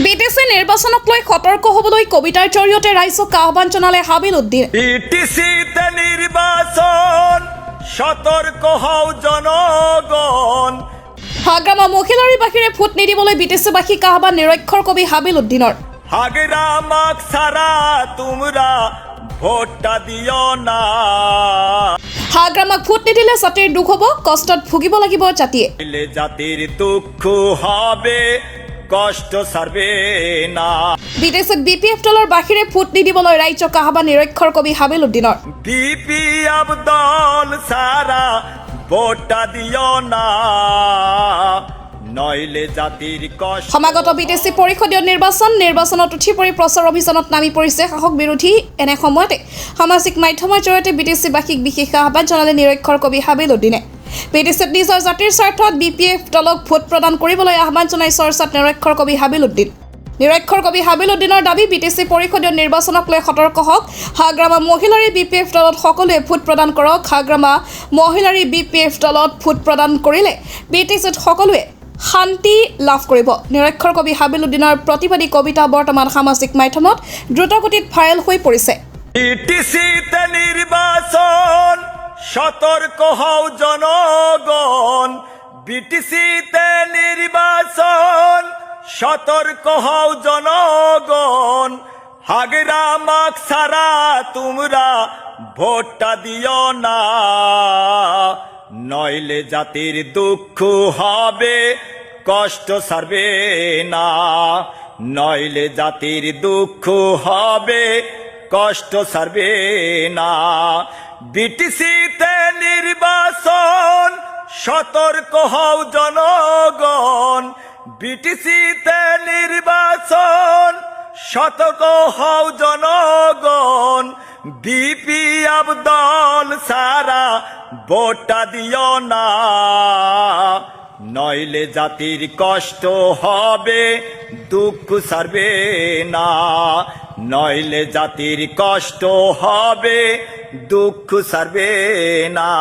BTC নিৰ্বাচনক লৈ সতৰ্ক হ'বলৈ কবিতাৰ জৰিয়তে ৰাইজক আহ্বান জনালে হাবিল উদ্দিন। বিটিসিতে নির্বাচন সতর্ক হও জনগণ। হাগ্ৰামা মহিলাৰীৰ বাহিৰে ভোট নিদিবলৈ বিটিচিবাসীক আহ্বান নিৰক্ষৰ কবি হাবিল উদ্দিনৰ। হাগ্রামাক সারা তোমরা ভোটটা দিও না। হাগ্ৰামাক ভোট নিদিলে জাতিৰ দুখ হ'ব, কষ্টত ভুগিব লাগিব জাতিয়ে। জাতির দুঃখ হবে, কষ্ট সারবে না। বিটিচিত বিপিএফ দলৰ বাহিৰে ভোট নিদিবলৈ ৰাইজক আহ্বান নিৰক্ষৰ কবি হাবিল উদ্দিনৰ। বিপিএফ দল সারা ভোটটা দিও না, নইলে জাতির কষ্ট। সমাগত বিটিচি পৰিষদীয় নিৰ্বাচনত উঠি পৰি প্ৰচাৰ অভিযানত নামি পৰিছে শাসক বিৰোধী। এনে সময়তে সামাজিক মাধ্যমৰ জৰিয়তে বিটিচিবাসীক বিশেষ আহ্বান জনালে নিৰক্ষৰ কবি হাবিল উদ্দিনে। বিটিচিত নিজৰ জাতিৰ স্বাৰ্থত বিপিএফ দলক ভোট প্ৰদান কৰিবলৈ আহ্বান জনাই চৰ্চাত নিৰক্ষৰ কবি হাবিল উদ্দিন। নিৰক্ষৰ কবি হাবিল উদ্দিনৰ দাবী, বিটিচি পৰিষদীয় নিৰ্বাচনক লৈ সতৰ্ক হওক। হাগ্ৰামা মহিলাৰী বিপিএফ দলত সকলোৱে ভোট প্ৰদান কৰক। হাগ্ৰামা মহিলাৰী বিপিএফ দলত ভোট প্ৰদান কৰিলে বিটিচিত সকলোৱে শান্তি লাভ কৰিব। নিৰক্ষৰ কবি হাবিল উদ্দিনৰ প্ৰতিবাদী কবিতা বৰ্তমান সামাজিক মাধ্যমত দ্ৰুতগতিত ভাইৰেল হৈ পৰিছে। বিটিসিতে নির্বাচন সতর্ক হও জনগণ। বিটিসিতে নির্বাচন সতর্ক হও জনগণ। হাগ্রামাক সারা তোমরা ভোটটা দিও না, নইলে জাতির দুঃখ হবে, কষ্ট সারবে না। নইলে জাতির দুঃখ হবে, কষ্ট সারবে না। বিটিসিতে নির্বাচন সতর্ক হও জনগণ। বিটিসিতে নির্বাচন সতর্ক হও জনগণ। বিপিএফ দল সারা ভোটটা দিও না, নইলে জাতির কষ্ট হবে, দুঃখ সারবে না। নইলে জাতির কষ্ট হবে, দুঃখ সারবে না।